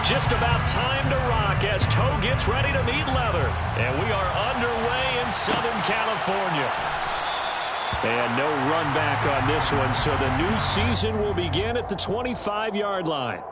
Just about time to rock as toe gets ready to meet leather. And we are underway in Southern California. And no run back on this one, so the new season will begin at the 25-yard line.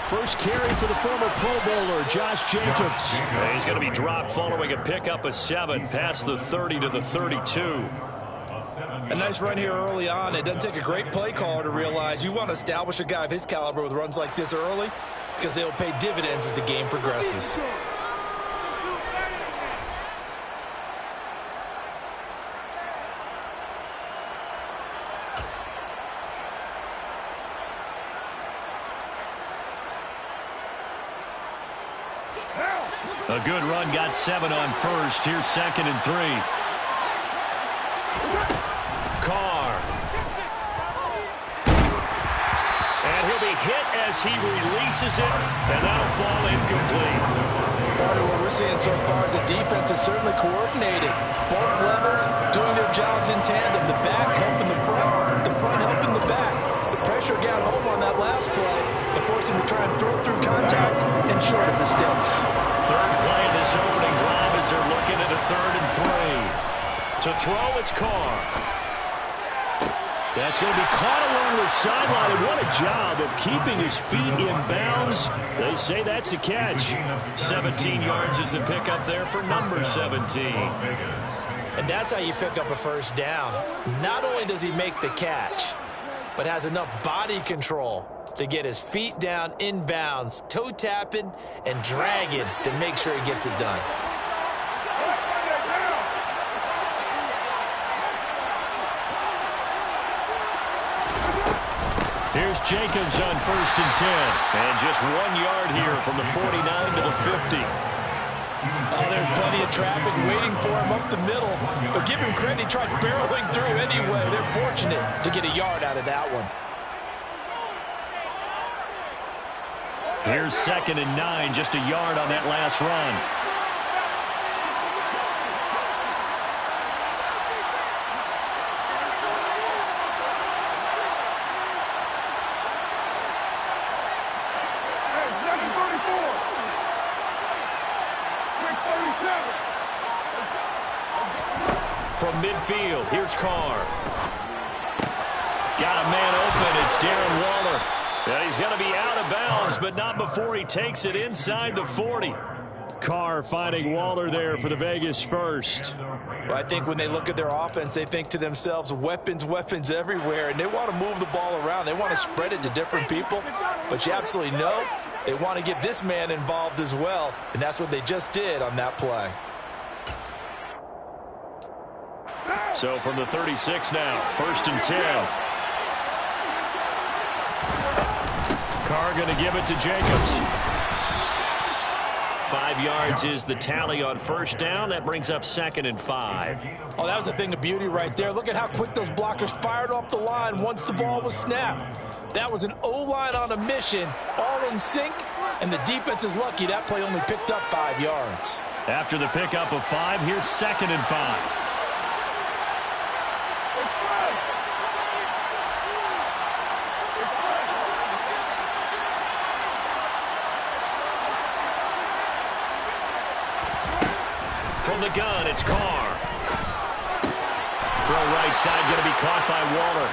First carry for the former Pro Bowler, Josh Jacobs. He's going to be dropped following a pickup of 7 past the 30 to the 32. A nice run here early on. It doesn't take a great play caller to realize you want to establish a guy of his caliber with runs like this early because they'll pay dividends as the game progresses. A good run, got 7 on first. Here's 2nd and 3. Carr. And he'll be hit as he releases it, and that'll fall incomplete. Part of what we're seeing so far is the defense is certainly coordinated. Both levels doing their jobs in tandem. The back helping the front helping the back. The pressure got home on that last play and forced him to try and throw through contact and short of the sticks. Third play of this opening drive as they're looking at a 3rd and 3. To throw, it's Carr. That's going to be caught along the sideline, and what a job of keeping his feet in bounds. They say that's a catch. 17 yards is the pickup there for number 17. And that's how you pick up a first down. Not only does he make the catch, but has enough body control to get his feet down in bounds, toe tapping and dragging to make sure he gets it done. Here's Jacobs on 1st and 10. And just 1 yard here from the 49 to the 50. Oh, there's plenty of traffic waiting for him up the middle. But give him credit, he tried barreling through anyway. They're fortunate to get a yard out of that one. Here's 2nd and 9, just a yard on that last run. From midfield, here's Carr. Got a man open, it's Darren Waller. And he's going to be out of bounds, but not before he takes it inside the 40. Carr finding Waller there for the Vegas first. Well, I think when they look at their offense, they think to themselves, weapons, weapons everywhere, and they want to move the ball around. They want to spread it to different people, but you absolutely know they want to get this man involved as well, and that's what they just did on that play. So from the 36 now, 1st and 10. Carr going to give it to Jacobs. 5 yards is the tally on first down. That brings up 2nd and 5. Oh, that was a thing of beauty right there. Look at how quick those blockers fired off the line once the ball was snapped. That was an O-line on a mission, all in sync, and the defense is lucky that play only picked up 5 yards. After the pickup of 5, here's 2nd and 5. From the gun, it's Carr. Throw right side, going to be caught by Waller.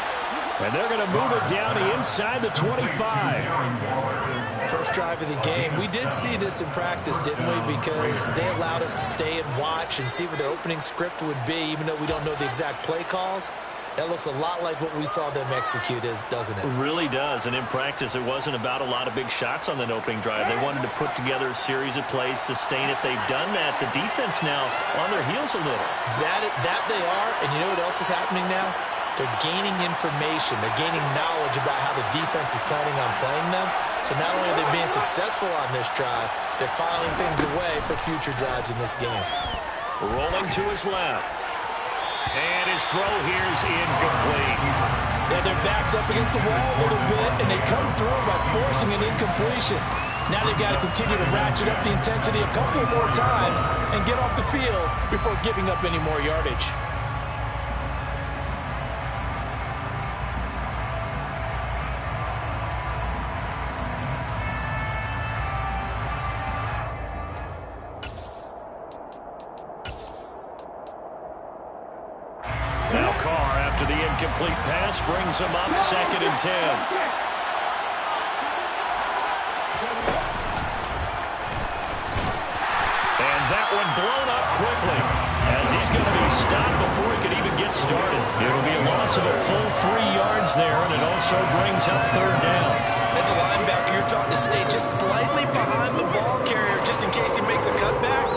And they're going to move it down inside the 25. First drive of the game. We did see this in practice, didn't we? Because they allowed us to stay and watch and see what their opening script would be, even though we don't know the exact play calls. That looks a lot like what we saw them execute, doesn't it? It really does. And in practice, it wasn't about a lot of big shots on that opening drive. They wanted to put together a series of plays, sustain it. They've done that. The defense now on their heels a little. That they are. And you know what else is happening now? They're gaining information. They're gaining knowledge about how the defense is planning on playing them. So not only are they being successful on this drive, they're filing things away for future drives in this game. Rolling to his left. And his throw here is incomplete. Yeah, their back's up against the wall a little bit, and they come through by forcing an incompletion. Now they've got to continue to ratchet up the intensity a couple more times and get off the field before giving up any more yardage. Now Carr, after the incomplete pass, brings him up 2nd and 10. And that one blown up quickly, as he's going to be stopped before he could even get started. It'll be a loss of a full 3 yards there, and it also brings up 3rd down. As a linebacker, you're taught to stay just slightly behind the ball carrier just in case he makes a cutback.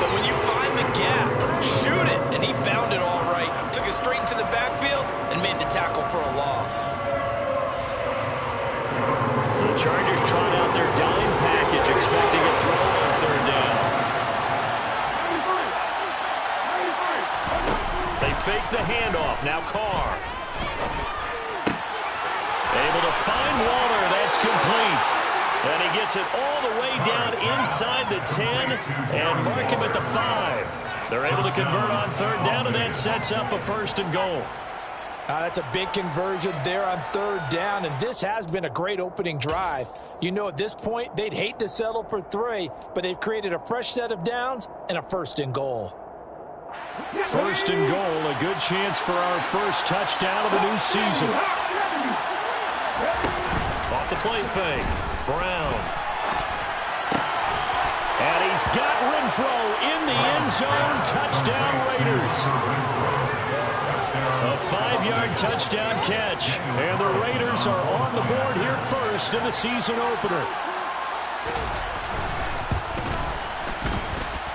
But when you find the gap, shoot it. And he found it all right. Took it straight into the backfield and made the tackle for a loss. The Chargers trot out their dime package, expecting a throw on 3rd down. They fake the handoff. Now Carr. Able to find Waller. That's complete. And he gets it all the way down inside the 10 and mark him at the 5. They're able to convert on 3rd down, and that sets up a 1st and goal. That's a big conversion there on 3rd down, and this has been a great opening drive. You know, at this point, they'd hate to settle for 3, but they've created a fresh set of downs and a 1st and goal. 1st and goal, a good chance for our first touchdown of the new season. Off the play fake. Brown. And he's got Renfro in the end zone. Touchdown Raiders. A 5-yard touchdown catch. And the Raiders are on the board here first in the season opener.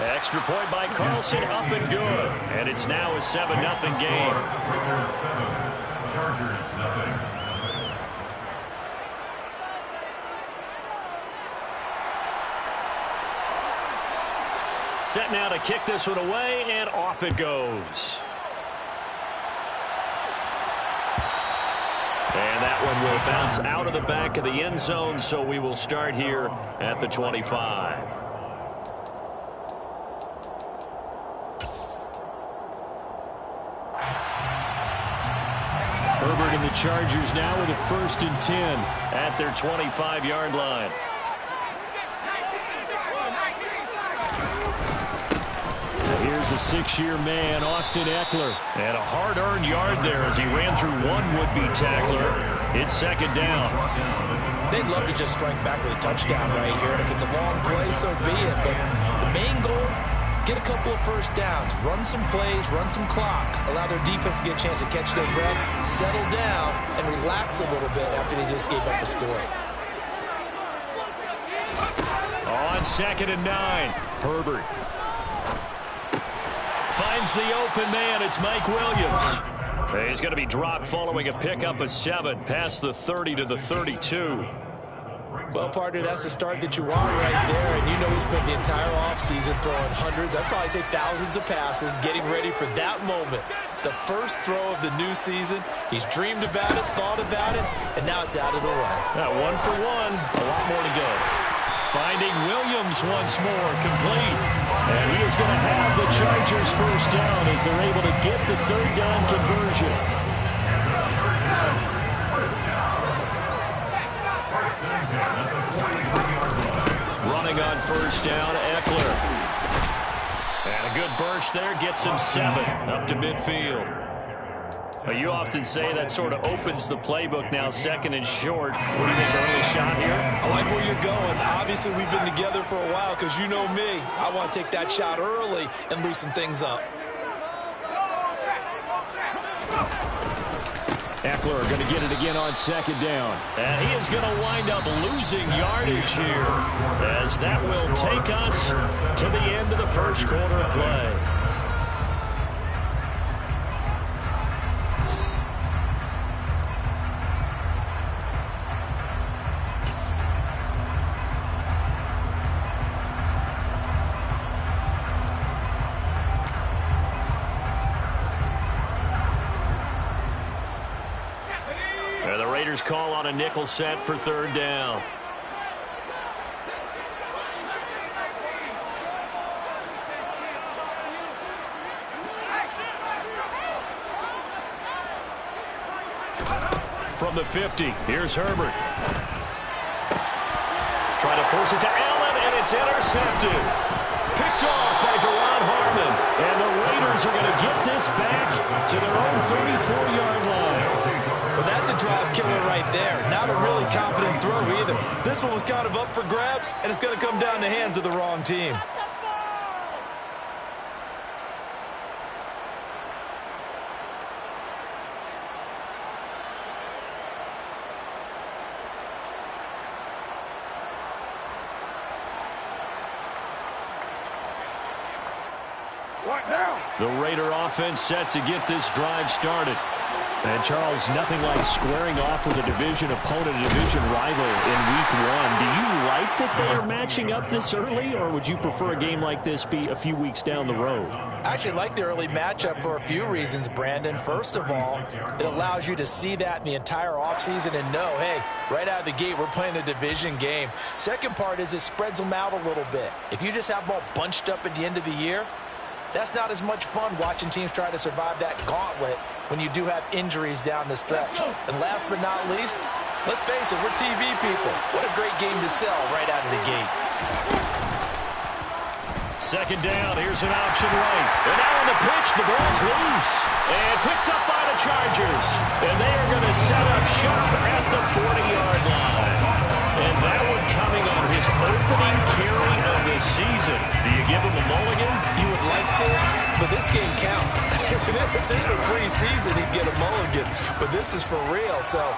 Extra point by Carlson, up and good. And it's now a 7-0 game. Raiders 7, Chargers nothing. Set now to kick this one away, and off it goes. And that one will bounce out of the back of the end zone, so we will start here at the 25. Herbert and the Chargers now with a 1st and 10 at their 25-yard line. Here's a 6-year man, Austin Eckler. And a hard-earned yard there as he ran through one would-be tackler. It's 2nd down. They'd love to just strike back with a touchdown right here. And if it's a long play, so be it. But the main goal, get a couple of 1st downs. Run some plays, run some clock. Allow their defense to get a chance to catch their breath, settle down, and relax a little bit after they just gave up a score. On 2nd and 9, Herbert finds the open man. It's Mike Williams. He's going to be dropped following a pickup of 7 past the 30 to the 32. Well, partner, that's the start that you want right there. And you know he spent the entire offseason throwing hundreds, I'd probably say thousands of passes, getting ready for that moment. The first throw of the new season. He's dreamed about it, thought about it, and now it's out of the way. Now 1 for 1, a lot more to go. Finding Williams once more, complete. And he is going to have the Chargers 1st down as they're able to get the 3rd down conversion. Running on 1st down, Eckler. And a good burst there gets him 7 up to midfield. You often say that sort of opens the playbook now, 2nd and short. What do you think, early shot here? I like where you're going. Obviously, we've been together for a while because you know me. I want to take that shot early and loosen things up. Eckler going to get it again on 2nd down. And he is going to wind up losing yardage here as that will take us to the end of the first quarter play. Raiders call on a nickel set for third down. From the 50, here's Herbert. Trying to force it to Allen, and it's intercepted. Picked off by Duron Harmon. And the Raiders are going to get this back to their own 34-yard line. Well, that's a drive killer right there. Not a really confident throw either. This one was kind of up for grabs, and it's going to come down the hands of the wrong team. The Raider offense set to get this drive started. And, Charles, nothing like squaring off with a division opponent, a division rival in Week 1. Do you like that they are matching up this early, or would you prefer a game like this be a few weeks down the road? I actually like the early matchup for a few reasons, Brandon. First of all, it allows you to see that in the entire offseason and know, hey, right out of the gate, we're playing a division game. Second part is it spreads them out a little bit. If you just have them all bunched up at the end of the year, that's not as much fun watching teams try to survive that gauntlet when you do have injuries down the stretch. And last but not least, let's face it, we're TV people. What a great game to sell right out of the gate. Second down, here's an option right. And now on the pitch, the ball's loose. And picked up by the Chargers. And they are going to set up shop at the 40-yard line. And that one coming on his opening carry of the season. Do you give him a mulligan? You would like to, but this game counts. If this were preseason, he'd get a mulligan. But this is for real, so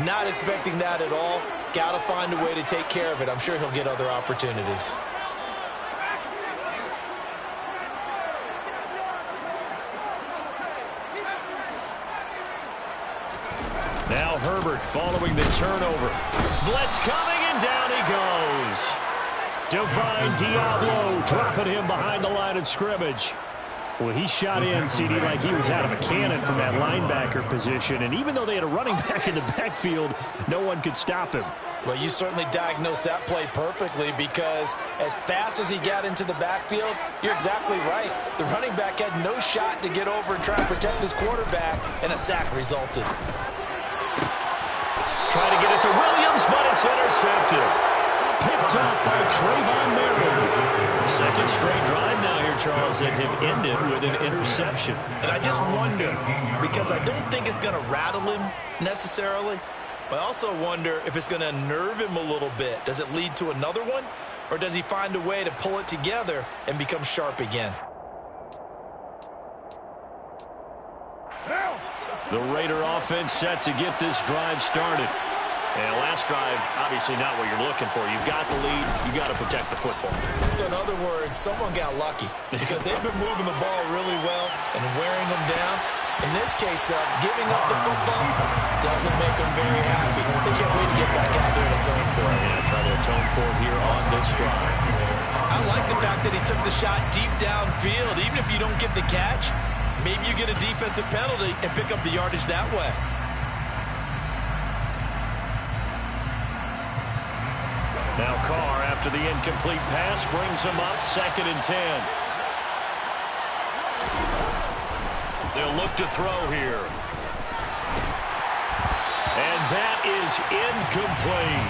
not expecting that at all. Got to find a way to take care of it. I'm sure he'll get other opportunities. Now Herbert following the turnover. Blitz coming, and down he goes. Divine Diablo dropping him behind the line of scrimmage. Well, he shot in, CD, like he was out of a cannon from that linebacker position. And even though they had a running back in the backfield, no one could stop him. Well, you certainly diagnosed that play perfectly, because as fast as he got into the backfield, you're exactly right. The running back had no shot to get over and try to protect his quarterback, and a sack resulted. Trying to get it to Williams, but it's intercepted. Picked off by Trayvon Merritt. Second straight drive now here, Charles, that have ended with an interception. And I just wonder, because I don't think it's going to rattle him necessarily, but I also wonder if it's going to nerve him a little bit. Does it lead to another one, or does he find a way to pull it together and become sharp again? The Raider offense set to get this drive started. And last drive, obviously not what you're looking for. You've got the lead. You've got to protect the football. So in other words, someone got lucky, because they've been moving the ball really well and wearing them down. In this case, though, giving up the football doesn't make them very happy. They can't wait to get back out there and atone for it. Yeah, try to atone for it here on this drive. I like the fact that he took the shot deep downfield. Even if you don't get the catch, maybe you get a defensive penalty and pick up the yardage that way. Now Carr, after the incomplete pass, brings him up 2nd and 10. They'll look to throw here. And that is incomplete.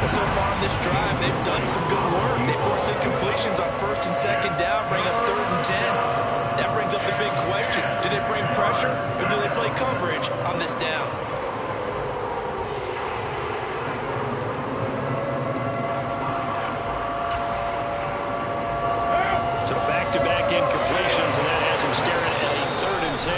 Well, so far in this drive, they've done some good work. They forced incompletions on 1st and 2nd down, bring up 3rd and 10. That brings up the big question. Do they bring pressure, or do they play coverage on this down? So back-to-back incompletions, and that has him staring at a 3rd and 10.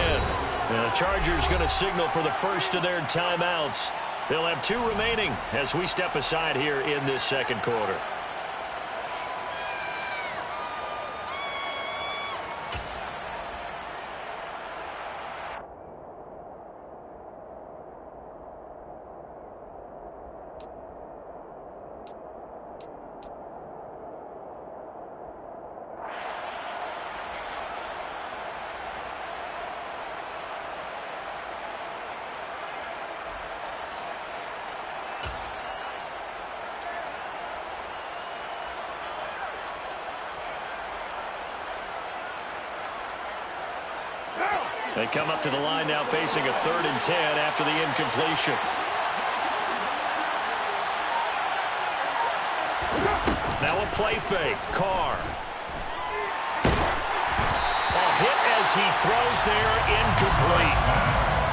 And the Chargers going to signal for the first of their timeouts. They'll have 2 remaining as we step aside here in this second quarter. They come up to the line now facing a 3rd and 10 after the incompletion. Now a play fake. Carr. Hit as he throws there, incomplete.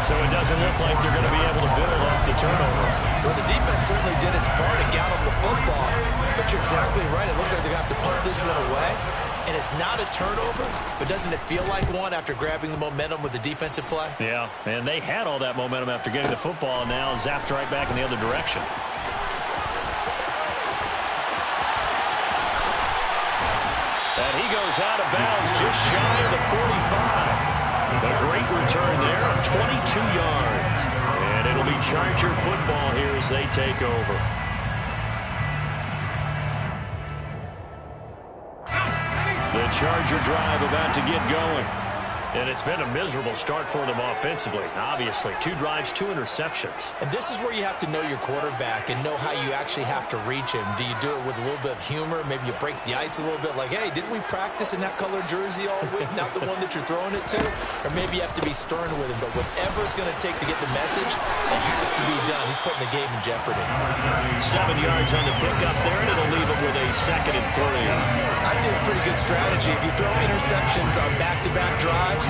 So it doesn't look like they're going to be able to build off the turnover. Well, the defense certainly did its part and got them the football. But you're exactly right. It looks like they're going to have to punt this one away. And it's not a turnover, but doesn't it feel like one after grabbing the momentum with the defensive play? Yeah, and they had all that momentum after getting the football, and now zapped right back in the other direction. And he goes out of bounds just shy of the 45. A great return there of 22 yards. And it'll be Charger football here as they take over. The Charger drive about to get going. And it's been a miserable start for them offensively. Obviously, 2 drives, 2 interceptions. And this is where you have to know your quarterback and know how you actually have to reach him. Do you do it with a little bit of humor? Maybe you break the ice a little bit like, hey, didn't we practice in that color jersey all week? Not the one that you're throwing it to? Or maybe you have to be stern with him. But whatever it's going to take to get the message, it has to be done. He's putting the game in jeopardy. 7 yards on the pickup there, and it'll leave him with a 2nd and 3. I'd say it's a pretty good strategy. If you throw interceptions on back-to-back drives,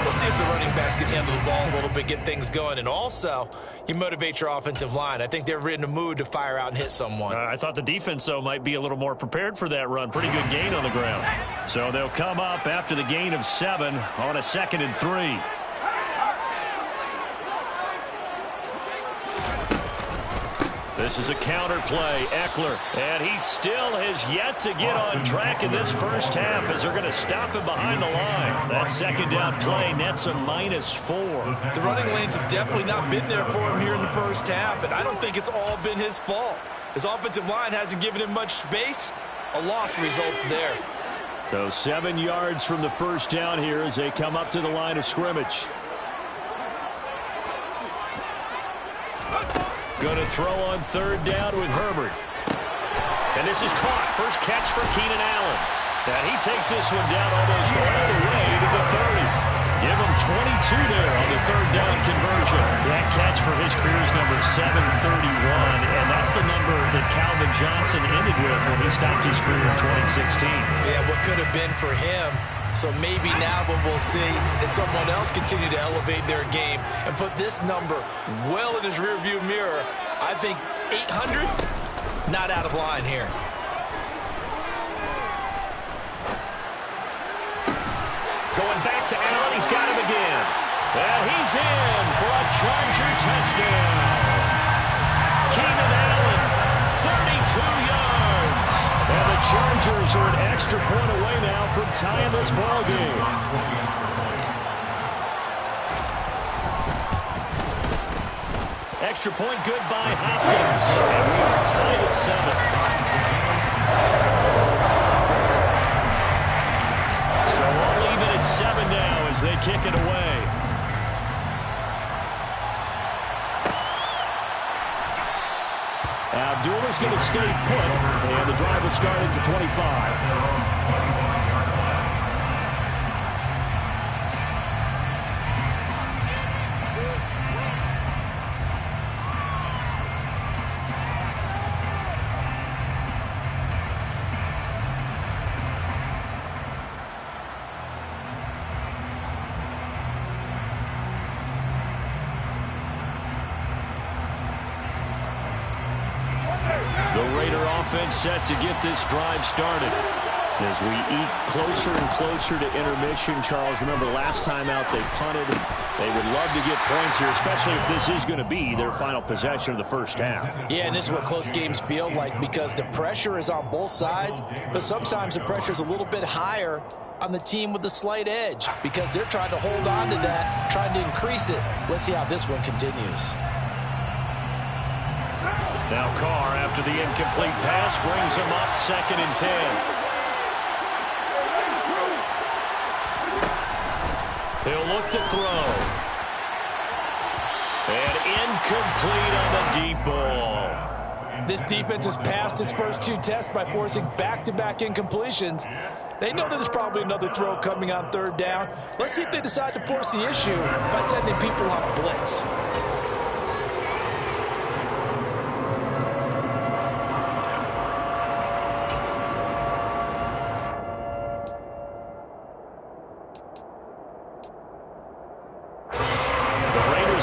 we'll see if the running backs can handle the ball a little bit, get things going. And also, you motivate your offensive line. I think they're in the mood to fire out and hit someone. I thought the defense, though, might be a little more prepared for that run. Pretty good gain on the ground. So they'll come up after the gain of 7 on a 2nd and 3. This is a counter play. Eckler. And he still has yet to get on track in this first half as they're going to stop him behind the line. That 2nd down play nets a -4. The running lanes have definitely not been there for him here in the first half, and I don't think it's all been his fault. His offensive line hasn't given him much space. A loss results there. So 7 yards from the first down here as they come up to the line of scrimmage. Going to throw on 3rd down with Herbert. And this is caught. First catch for Keenan Allen. And he takes this one down almost all the way to the 30. Give him 22 there on the 3rd down conversion. That catch for his career is number 731. And that's the number that Calvin Johnson ended with when he stopped his career in 2016. Yeah, what could have been for him. So maybe now what we'll see is someone else continue to elevate their game and put this number well in his rearview mirror. I think 800, not out of line here. Going back to Allen, he's got him again. And he's in for a Charger touchdown. Keenan Allen, 32 yards. And the Chargers are an extra point away now from tying this ball game. Extra point good by Hopkins. And we are tied at 7. So all even at 7 now as they kick it away. Abdullah's going to stay put, and the drive will start at the 25. Offense set to get this drive started. As we eat closer and closer to intermission, Charles, remember last time out they punted. They would love to get points here, especially if this is going to be their final possession of the first half. Yeah, and this is what close games feel like because the pressure is on both sides, but sometimes the pressure is a little bit higher on the team with the slight edge because they're trying to hold on to that, trying to increase it. Let's see how this one continues. Now Carr, after the incomplete pass, brings him up 2nd and 10. He'll look to throw. And incomplete on the deep ball. This defense has passed its first 2 tests by forcing back-to-back incompletions. They know there's probably another throw coming on 3rd down. Let's see if they decide to force the issue by sending people on a blitz.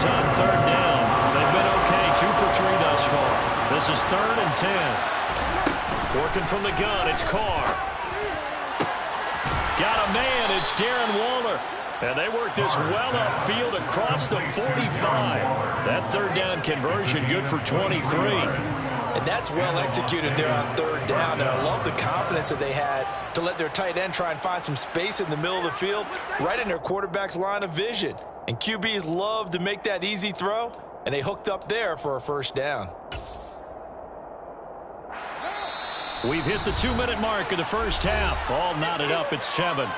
On 3rd down. They've been okay, 2 for 3 thus far. This is 3rd and 10. Working from the gun, it's Carr. Got a man, it's Darren Waller. And they work this well upfield across the 45. That 3rd down conversion good for 23. And that's well executed there on 3rd down. And I love the confidence that they had to let their tight end try and find some space in the middle of the field, right in their quarterback's line of vision. And QBs love to make that easy throw, and they hooked up there for a 1st down. We've hit the 2-minute mark of the 1st half. All knotted up at 7.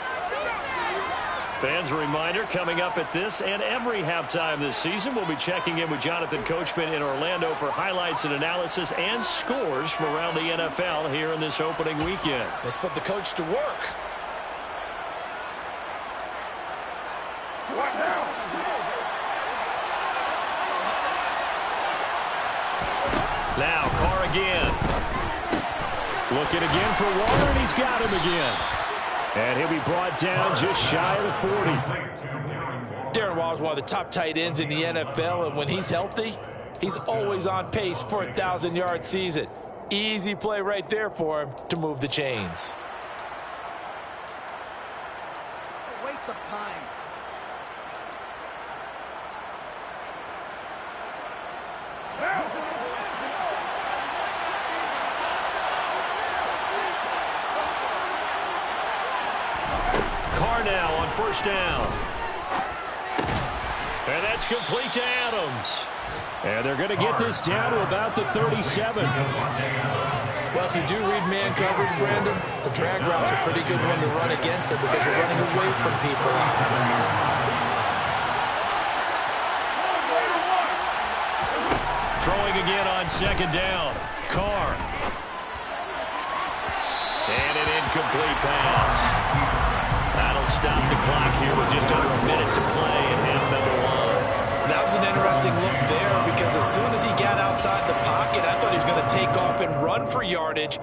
Fans, a reminder, coming up at this and every halftime this season, we'll be checking in with Jonathan Coachman in Orlando for highlights and analysis and scores from around the NFL here in this opening weekend. Let's put the coach to work. Now, Carr again. Looking again for Waller, and he's got him again. And he'll be brought down just shy of the 40. Darren Waller's one of the top tight ends in the NFL, and when he's healthy, he's always on pace for a 1,000-yard season. Easy play right there for him to move the chains. A waste of time. Carr now on 1st down. And that's complete to Adams. And they're going to get this down to about the 37. Well, if you do read man coverage, Brandon, the drag route's a pretty good one to run against it because you're running away from people. Throwing again on 2nd down. Carr. And an incomplete pass. That'll stop the clock here with just under a minute to play in half number 1. That was an interesting look there because as soon as he got outside the pocket, I thought he was going to take off and run for yardage.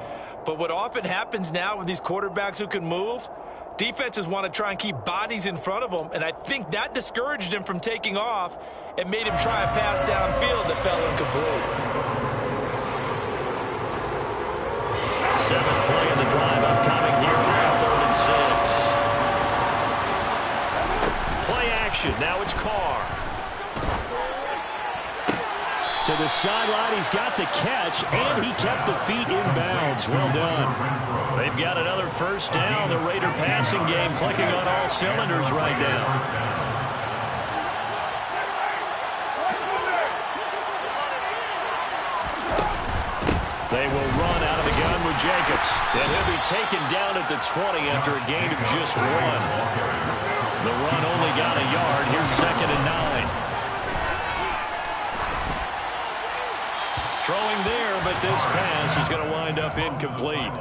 But what often happens now with these quarterbacks who can move, defenses want to try and keep bodies in front of them, and I think that discouraged him from taking off and made him try a pass downfield that fell incomplete. 7th play in the drive upcoming here on 3rd and 6. Now it's Carr. To the sideline, he's got the catch, and he kept the feet in bounds. Well done. They've got another 1st down. The Raider passing game clicking on all cylinders right now. They will run out of the gun with Jacobs. And he'll be taken down at the 20 after a gain of just 1. The run only got a yard. Here's 2nd and 9. Throwing there, but this pass is going to wind up incomplete.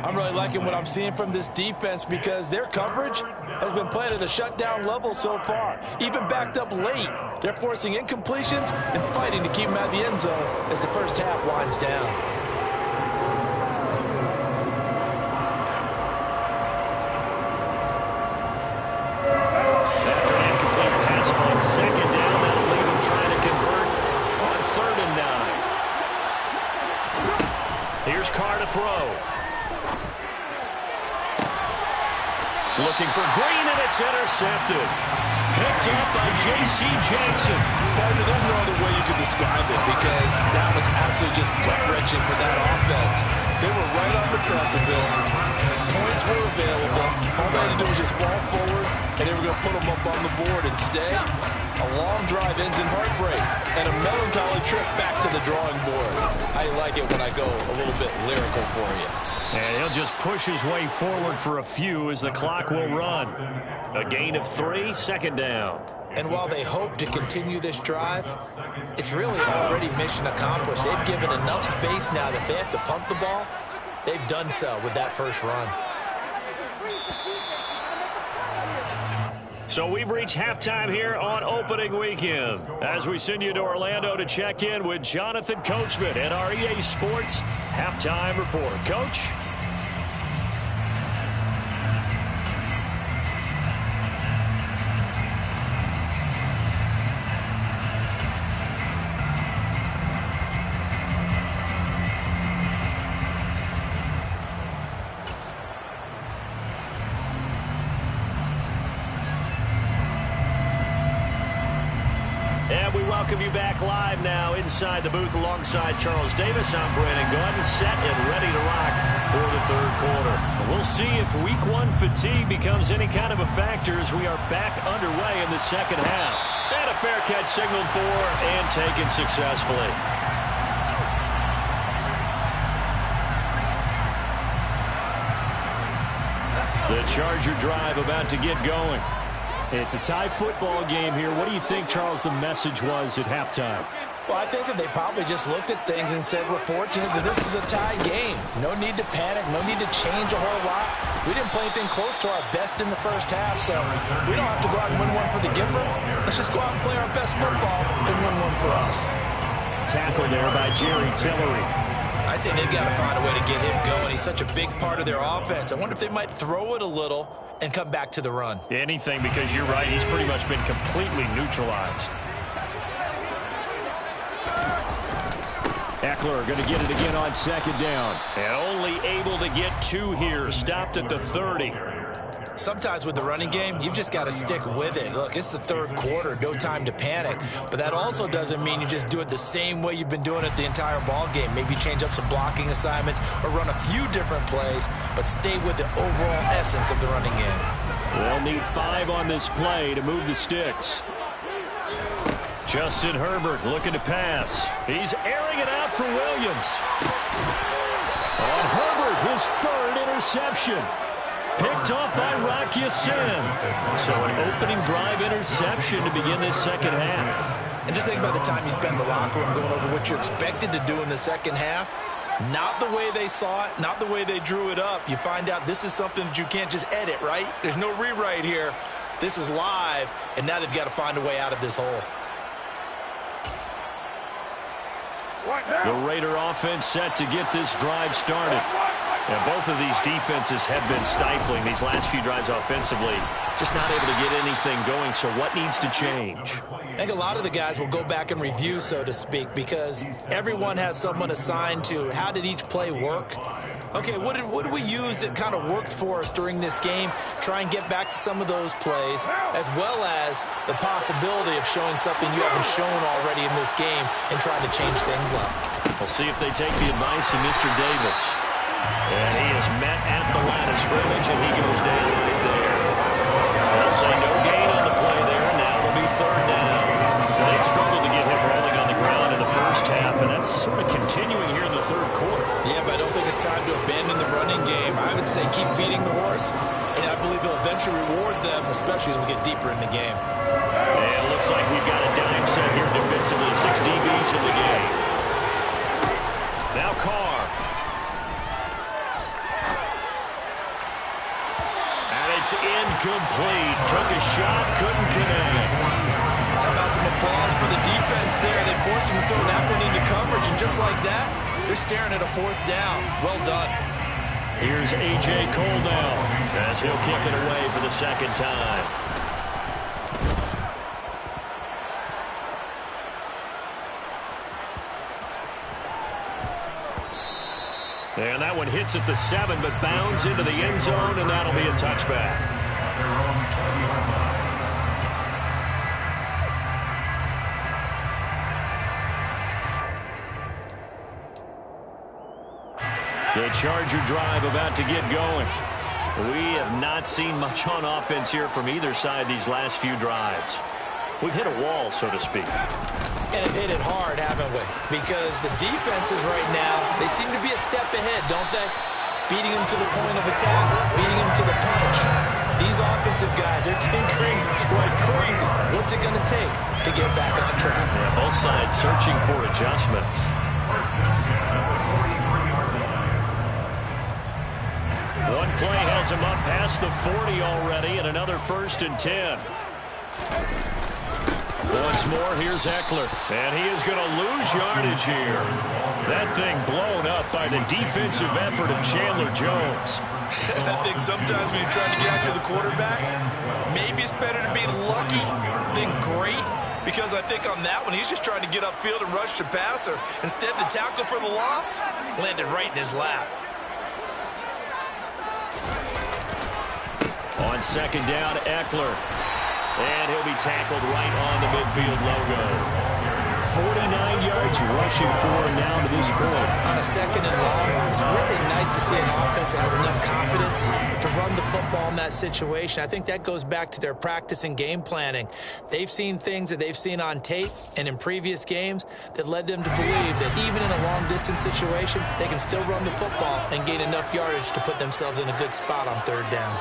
I'm really liking what I'm seeing from this defense because their coverage has been playing at a shutdown level so far. Even backed up late, they're forcing incompletions and fighting to keep them out of the end zone as the 1st half winds down. On 2nd down, that'll leave him trying to convert on 3rd and 9. Here's Carr to throw. Looking for Green, and it's intercepted. Picked up by J.C. Jackson. There's no other way you could describe it because that was absolutely just gut-wrenching for that offense. They were right on the precipice. Points were available. All they had to do was just fall forward, and they were going to put them up on the board. Instead, a long drive ends in heartbreak and a melancholy trip back to the drawing board. I like it when I go a little bit lyrical for you. And he'll just push his way forward for a few as the clock will run. A gain of 3, 2nd down. And while they hope to continue this drive, it's really already mission accomplished. They've given enough space now that they have to punt the ball. They've done so with that first run. So we've reached halftime here on opening weekend as we send you to Orlando to check in with Jonathan Coachman and our EA Sports Halftime Report. Coach? And we welcome you back live now inside the booth alongside Charles Davis. I'm Brandon Gordon, set and ready to rock for the third quarter. And we'll see if week one fatigue becomes any kind of a factor as we are back underway in the second half. And a fair catch signaled for and taken successfully. The Charger drive about to get going. It's a tie football game here. What do you think, Charles, the message was at halftime? Well, I think that they probably just looked at things and said, we're fortunate that this is a tie game. No need to panic. No need to change a whole lot. We didn't play anything close to our best in the first half, so we don't have to go out and win one for the Gipper. Let's just go out and play our best football and win one for us. Tackle there by Jerry Tillery. I'd say they've got to find a way to get him going. He's such a big part of their offense. I wonder if they might throw it a little and come back to the run. Anything, because you're right. He's pretty much been completely neutralized. Eckler going to get it again on second down. And only able to get two here. Stopped at the 30. Sometimes with the running game, you've just got to stick with it. Look, it's the third quarter, no time to panic. But that also doesn't mean you just do it the same way you've been doing it the entire ball game. Maybe change up some blocking assignments or run a few different plays, but stay with the overall essence of the running game. They'll need 5 on this play to move the sticks. Justin Herbert looking to pass. He's airing it out for Williams. On Herbert, his third interception. Picked up by Rock Ya-Sin. So an opening drive interception to begin this second half. And just think about the time you spend in the locker room going over what you expected to do in the second half. Not the way they saw it, not the way they drew it up. You find out this is something that you can't just edit, right? There's no rewrite here. This is live, and now they've got to find a way out of this hole. The Raider offense set to get this drive started. And both of these defenses have been stifling these last few drives offensively. Just not able to get anything going, so what needs to change? I think a lot of the guys will go back and review, so to speak, because everyone has someone assigned to how did each play work. Okay, what did we use that kind of worked for us during this game? Try and get back to some of those plays, as well as the possibility of showing something you haven't shown already in this game and trying to change things up. We'll see if they take the advice of Mr. Davis. And he is met at the line of scrimmage, and he goes down right there. They'll say no gain on the play there. Now it'll be third down. They struggled to get him rolling on the ground in the first half, and that's sort of continuing here in the third quarter. Yeah, but I don't think it's time to abandon the running game. I would say keep feeding the horse, and I believe he'll eventually reward them, especially as we get deeper in the game. And it looks like we've got a dime set here defensively. 6 DBs in the game. Now Carr. It's incomplete. Took a shot, couldn't connect. How about some applause for the defense there? They forced him to throw that one into coverage, and just like that, they're staring at a fourth down. Well done. Here's A.J. Cole now as he'll kick it away for the second time. And that one hits at the 7, but bounds into the end zone, and that'll be a touchback. The Charger drive about to get going. We have not seen much on offense here from either side these last few drives. We've hit a wall, so to speak. And have hit it hard, haven't we? Because the defenses right now, they seem to be a step ahead, don't they? Beating them to the point of attack, beating them to the punch. These offensive guys, they're tinkering like crazy. What's it going to take to get back on track? Yeah, both sides searching for adjustments. One play has him up past the 40 already, and another 1st and 10. Once more, here's Eckler, and he is going to lose yardage here. That thing blown up by the defensive effort of Chandler Jones. I think sometimes when you're trying to get after the quarterback, maybe it's better to be lucky than great, because I think on that one, he's just trying to get upfield and rush the passer. Instead, the tackle for the loss landed right in his lap. On 2nd down, Eckler. And he'll be tackled right on the midfield logo. 49 yards rushing for him now to this point. On a 2nd and long, it's really nice to see an offense that has enough confidence to run the football in that situation. I think that goes back to their practice and game planning. They've seen things that they've seen on tape and in previous games that led them to believe that even in a long-distance situation, they can still run the football and gain enough yardage to put themselves in a good spot on 3rd down.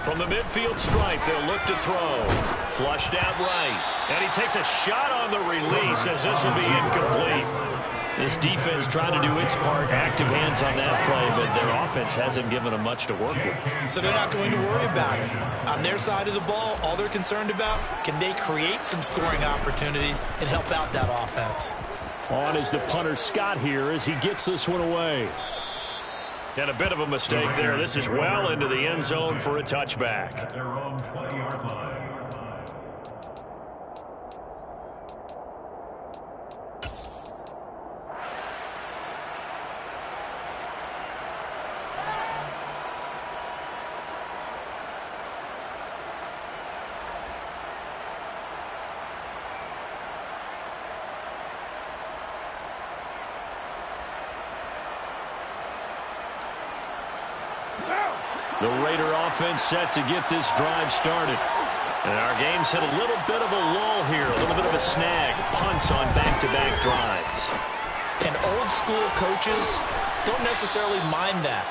From the midfield stripe, they'll look to throw. Flushed out right. And he takes a shot on the release as this will be incomplete. This defense trying to do its part, active hands on that play, but their offense hasn't given them much to work with. So they're not going to worry about it. On their side of the ball, all they're concerned about, can they create some scoring opportunities and help out that offense? On is the punter Scott here as he gets this one away. And a bit of a mistake there. This is well into the end zone for a touchback. At their own 20-yard line. The Raider offense set to get this drive started. And our game's hit a little bit of a lull here, a little bit of a snag. Punts on back-to-back drives. And old-school coaches don't necessarily mind that.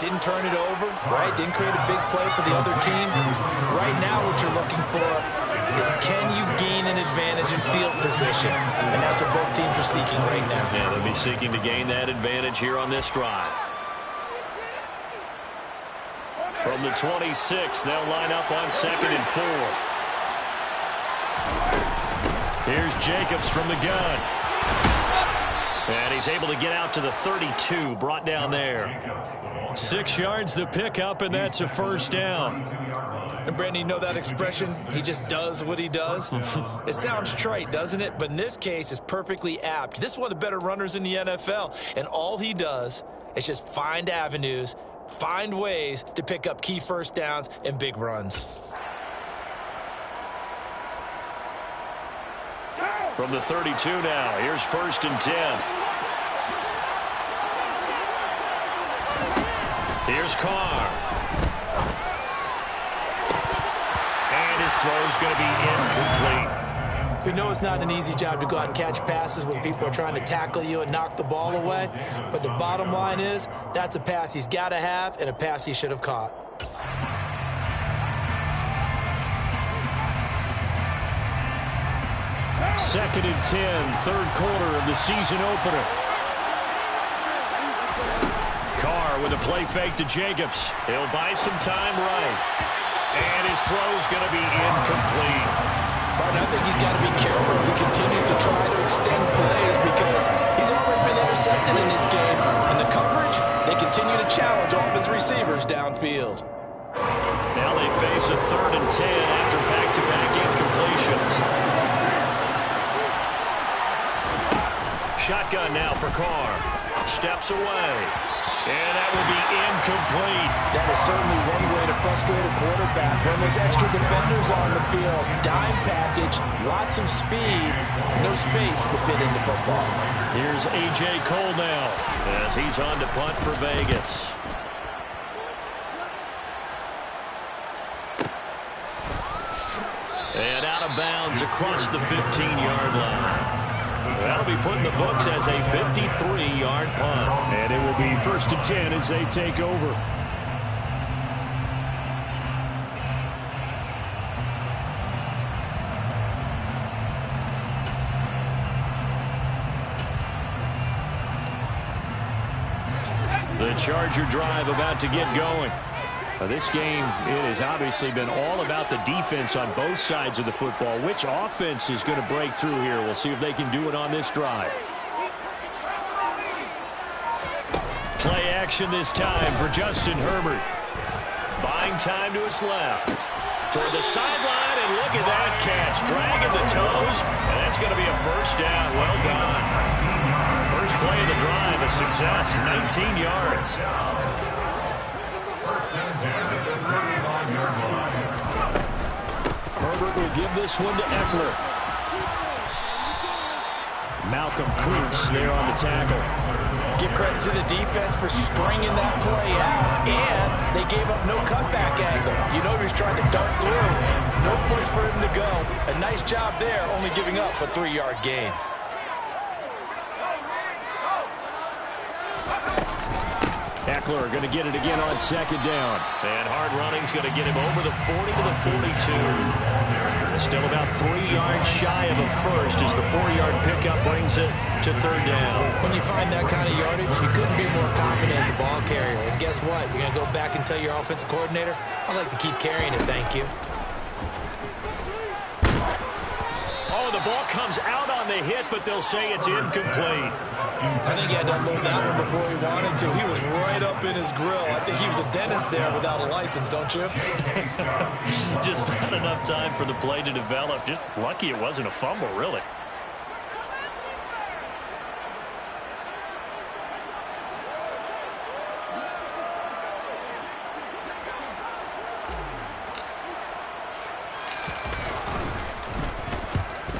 Didn't turn it over, right? Didn't create a big play for the other team. Right now what you're looking for is, can you gain an advantage in field position? And that's what both teams are seeking right now. Yeah, they'll be seeking to gain that advantage here on this drive. From the 26, they'll line up on 2nd and 4. Here's Jacobs from the gun. And he's able to get out to the 32, brought down there. 6 yards the pickup, and that's a 1st down. And Brandon, you know that expression, he just does what he does? It sounds trite, doesn't it? But in this case, it's perfectly apt. This is one of the better runners in the NFL, and all he does is just find avenues, find ways to pick up key 1st downs and big runs. From the 32 now, here's 1st and 10. Here's Carr. And his throw's going to be incomplete. We know it's not an easy job to go out and catch passes when people are trying to tackle you and knock the ball away. But the bottom line is, that's a pass he's got to have and a pass he should have caught. Second and 10, 3rd quarter of the season opener. Carr with a play fake to Jacobs. He'll buy some time right. And his throw's going to be incomplete. But I think he's got to be careful as he continues to try to extend plays, because he's already been intercepted in this game. And the coverage, they continue to challenge all of his receivers downfield. Now they face a 3rd and 10 after back-to-back incompletions. Shotgun now for Carr. Steps away. And that will be incomplete. That is certainly one way to frustrate a quarterback. When there's extra defenders on the field, dime package, lots of speed, no space to fit into football. Here's A.J. Cole now as he's on to punt for Vegas. And out of bounds across the 15-yard line. That'll be put in the books as a 53-yard punt. And it will be 1st and 10 as they take over. The Charger drive about to get going. This game, it has obviously been all about the defense on both sides of the football. Which offense is going to break through here? We'll see if they can do it on this drive. Play action this time for Justin Herbert. Buying time to his left. Toward the sideline, and look at that catch. Dragging the toes, and that's going to be a first down. Well done. First play of the drive, a success, 19 yards. Herbert will give this one to Eckler. Malcolm Kuntz there on the tackle. Give credit to the defense for stringing that play out, and they gave up no cutback angle. You know he's trying to dart through. No place for him to go. A nice job there, only giving up a 3-yard gain. Eckler going to get it again on second down. And hard running's going to get him over the 40 to the 42. Still about 3 yards shy of a first as the 4-yard pickup brings it to third down. When you find that kind of yardage, you couldn't be more confident as a ball carrier. And guess what? You're going to go back and tell your offensive coordinator, I'd like to keep carrying it, thank you. Oh, the ball comes out on the hit, but they'll say it's incomplete. I think he had to unload that one before he wanted to. He was right up in his grill. I think he was a dentist there without a license, don't you? Just not enough time for the play to develop. Just lucky it wasn't a fumble, really.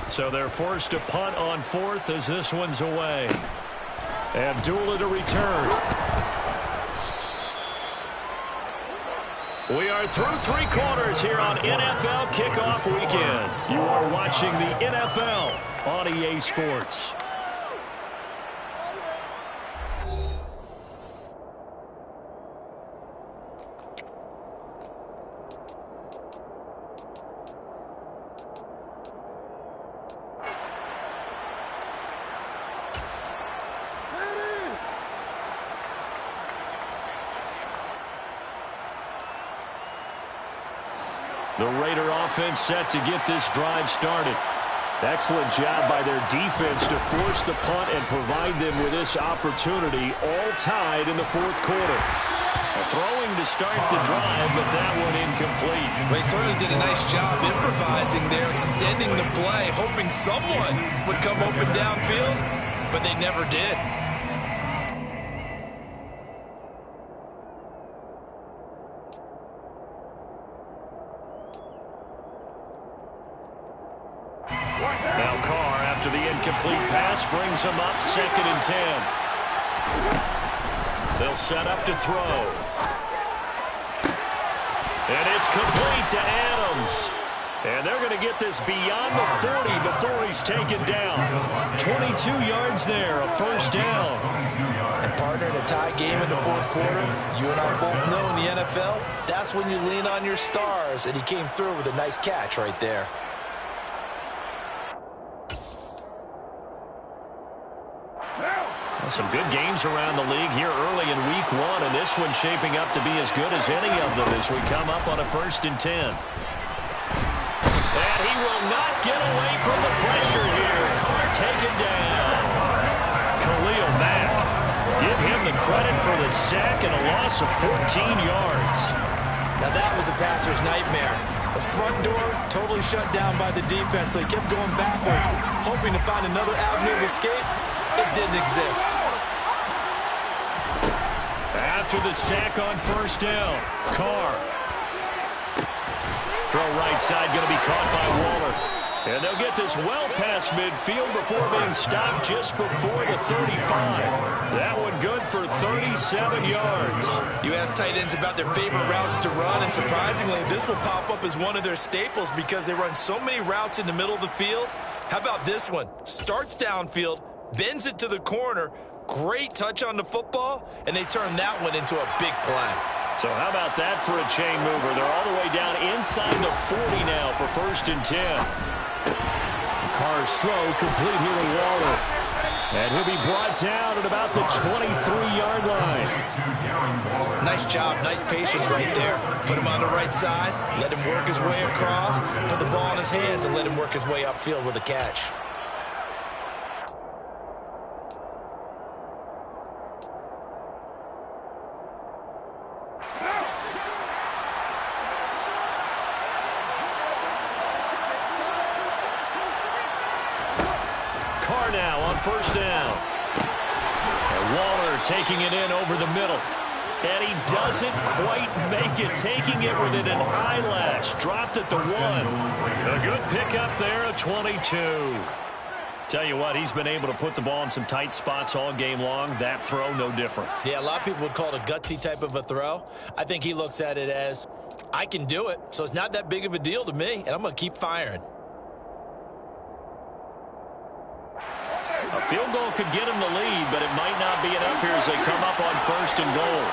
So they're forced to punt on fourth as this one's away. Abdullah to return. We are through 3 quarters here on NFL Kickoff Weekend. You are watching the NFL on EA Sports. The Raider offense set to get this drive started. Excellent job by their defense to force the punt and provide them with this opportunity, all tied in the fourth quarter. Throwing to start the drive, but that one incomplete. They certainly did a nice job improvising there, extending the play, hoping someone would come open downfield, but they never did. Now Carr, after the incomplete pass, brings him up 2nd and 10. They'll set up to throw. And it's complete to Adams. And they're going to get this beyond the 40 before he's taken down. 22 yards there, a first down. And partner, in a tie game in the fourth quarter, you and I both know in the NFL, that's when you lean on your stars. And he came through with a nice catch right there. Some good games around the league here early in week 1, and this one's shaping up to be as good as any of them as we come up on a 1st and 10. And he will not get away from the pressure here. Carr taken down. Khalil Mack. Give him the credit for the sack and a loss of 14 yards. Now that was a passer's nightmare. The front door totally shut down by the defense, so he kept going backwards, hoping to find another avenue of escape. It didn't exist. After the sack on 1st down, Carr. Throw right side going to be caught by Waller. And they'll get this well past midfield before being stopped just before the 35. That one good for 37 yards. You ask tight ends about their favorite routes to run, and surprisingly, this will pop up as one of their staples because they run so many routes in the middle of the field. How about this one? Starts downfield, bends it to the corner, great touch on the football, and they turn that one into a big play. So how about that for a chain mover? They're all the way down inside the 40 now for 1st and 10. Carr's throw complete here to Waller. And he'll be brought down at about the 23-yard line. Nice job, nice patience right there. Put him on the right side, let him work his way across, put the ball in his hands, and let him work his way upfield with a catch. Now on first down. And Waller taking it in over the middle. And he doesn't quite make it, taking it within an eyelash. Dropped at the 1. A good pickup there at 22. Tell you what, he's been able to put the ball in some tight spots all game long. That throw, no different. Yeah, a lot of people would call it a gutsy type of a throw. I think he looks at it as, I can do it, so it's not that big of a deal to me, and I'm going to keep firing. A field goal could get him the lead, but it might not be enough here as they come up on first and goal.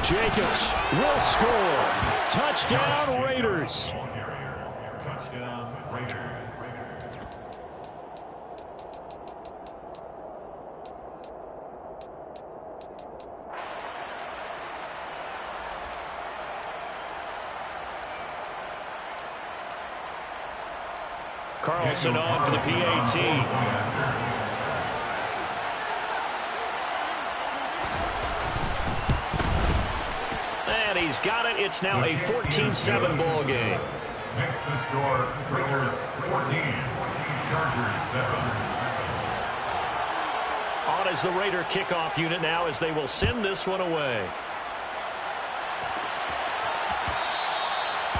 Jacobs will score. Touchdown, Raiders. Touchdown, Raiders. Carlson on for the PAT. And he's got it. It's now a 14-7 ball game. Next to score, Raiders 14, Chargers 7. On as the Raider kickoff unit now as they will send this one away.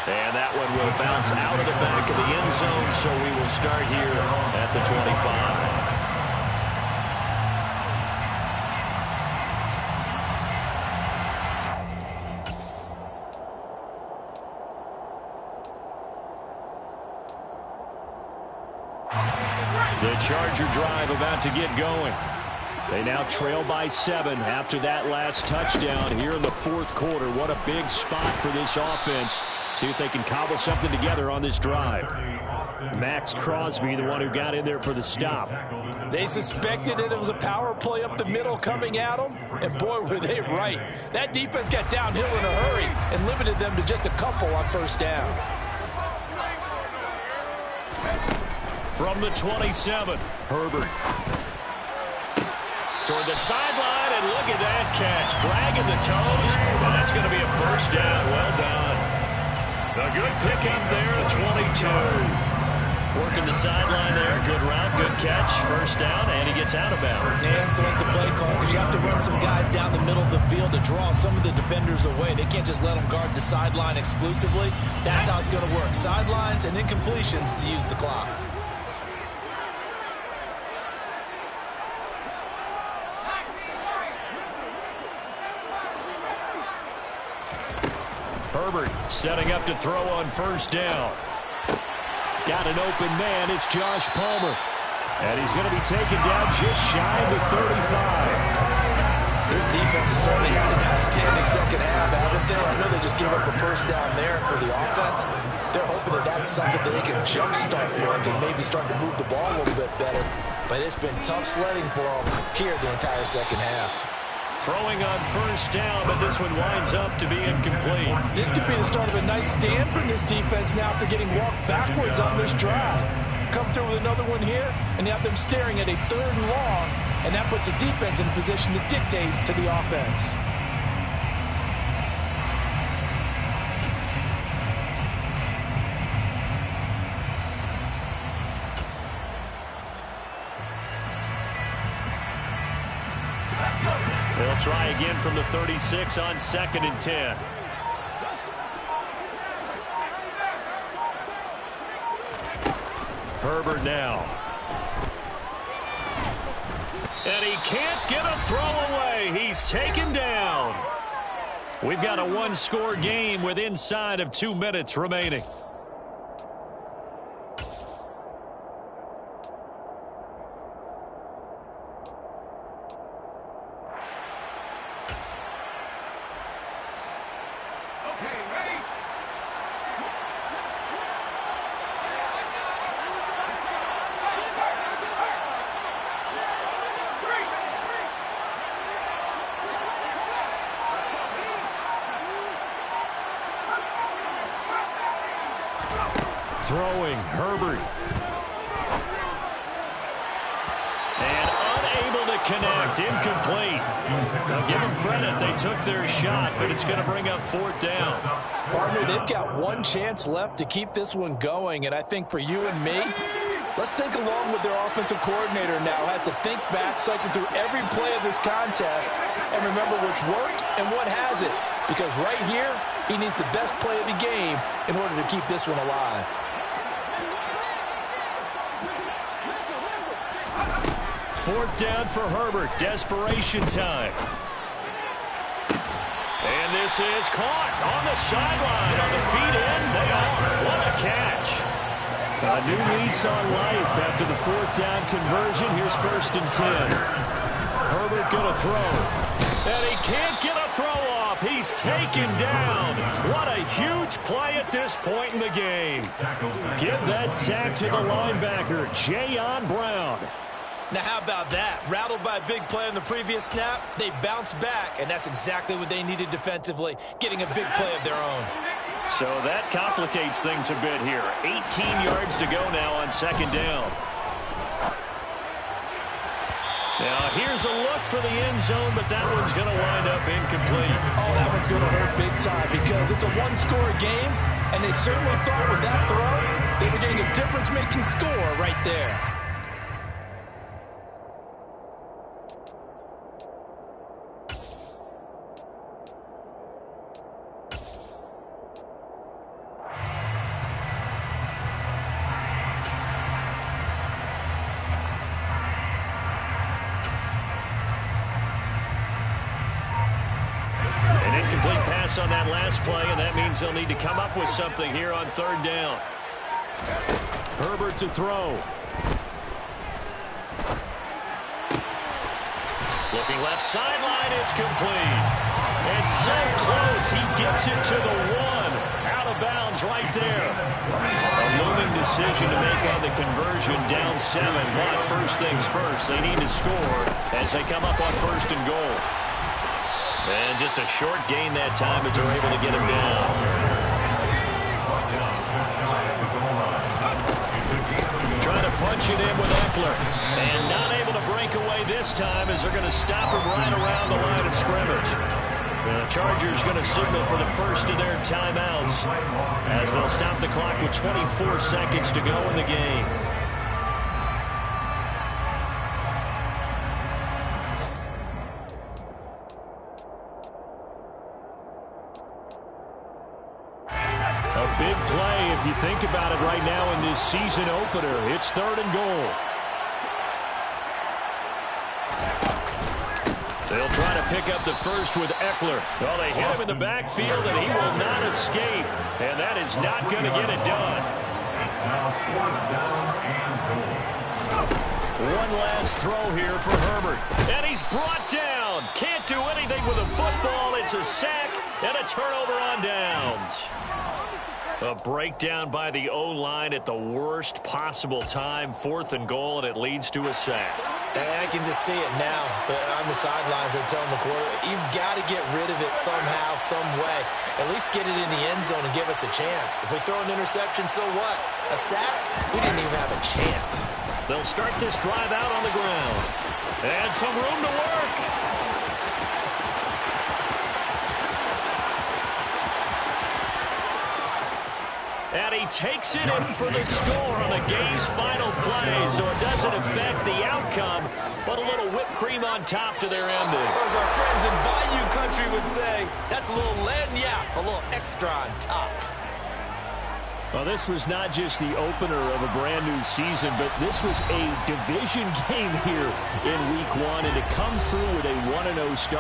And that one will bounce out of the back of the end zone, so we will start here at the 25. The Charger drive about to get going. They now trail by 7 after that last touchdown here in the fourth quarter. What a big spot for this offense. See if they can cobble something together on this drive. Max Crosby, the one who got in there for the stop. They suspected that it was a power play up the middle coming at them, and boy, were they right. That defense got downhill in a hurry and limited them to just a couple on first down. From the 27, Herbert. Toward the sideline, and look at that catch. Dragging the toes, and that's going to be a first down. Well done. A good pickup there at 22. Working the sideline there. Good route, good catch. First down, and he gets out of bounds. And to like the play call, because you have to run some guys down the middle of the field to draw some of the defenders away. They can't just let them guard the sideline exclusively. That's how it's going to work. Sidelines and incompletions to use the clock. Herbert setting up to throw on first down. Got an open man. It's Josh Palmer. And he's going to be taken down just shy of the 35. This defense has certainly had an outstanding second half, haven't they? I know they just gave up a first down there for the offense. They're hoping that that's something that they can jumpstart with and maybe start to move the ball a little bit better. But it's been tough sledding for them here the entire second half. Throwing on first down, but this one winds up to be incomplete. This could be the start of a nice stand from this defense now after getting walked backwards on this drive. Come through with another one here, and you have them staring at a 3rd and long, and that puts the defense in position to dictate to the offense. They'll try again from the 36 on 2nd and 10. Herbert now. And he can't get a throw away. He's taken down. We've got a one-score game with inside of 2 minutes remaining. throwing, Herbert. And unable to connect, incomplete. Now give them credit, they took their shot, but it's going to bring up fourth down. Partner, they've got one chance left to keep this one going, and I think for you and me, let's think along with their offensive coordinator now. Has to think back, cycle through every play of this contest, and remember what's worked and what hasn't. Because right here, he needs the best play of the game in order to keep this one alive. Fourth down for Herbert. Desperation time. And this is caught on the sideline. On the feet in, they are. What a catch. A new lease on life after the fourth down conversion. Here's 1st and 10. Herbert going to throw. And he can't get a throw off. He's taken down. What a huge play at this point in the game. Give that sack to the linebacker, Jayon Brown. Now, how about that? Rattled by a big play on the previous snap, they bounce back, and that's exactly what they needed defensively, getting a big play of their own. So that complicates things a bit here. 18 yards to go now on 2nd down. Now, here's a look for the end zone, but that one's going to wind up incomplete. Oh, that one's going to hurt big time because it's a one-score game, and they certainly thought with that throw, they were getting a difference-making score right there. On that last play, and that means they'll need to come up with something here on 3rd down. Herbert to throw. Looking left sideline, it's complete. It's so close, he gets it to the 1. Out of bounds right there. A looming decision to make on the conversion, down 7. But first things first, they need to score as they come up on 1st and goal. And just a short gain that time as they're able to get him down. Trying to punch it in with Eckler. And not able to break away this time as they're going to stop him right around the line of scrimmage. The Chargers going to signal for the first of their timeouts as they'll stop the clock with 24 seconds to go in the game. Big play if you think about it right now in this season opener. It's 3rd and goal. They'll try to pick up the first with Eckler. Well, they hit him in the backfield, and he will not escape. And that is not going to get it done. It's now 4th down and goal. One last throw here for Herbert. And he's brought down. Can't do anything with a football. It's a sack and a turnover on downs. A breakdown by the O-line at the worst possible time. 4th and goal, and it leads to a sack. And I can just see it now. On the sidelines, they're telling the quarterback, you've got to get rid of it somehow, some way. At least get it in the end zone and give us a chance. If we throw an interception, so what? A sack? We didn't even have a chance. They'll start this drive out on the ground. And some room to work. And he takes it in for the score on the game's final play, so it doesn't affect the outcome, but a little whipped cream on top to their ending. Or as our friends in Bayou country would say, that's a little lagniappe, a little extra on top. Well, this was not just the opener of a brand new season, but this was a division game here in Week 1, and to come through with a 1-0 start.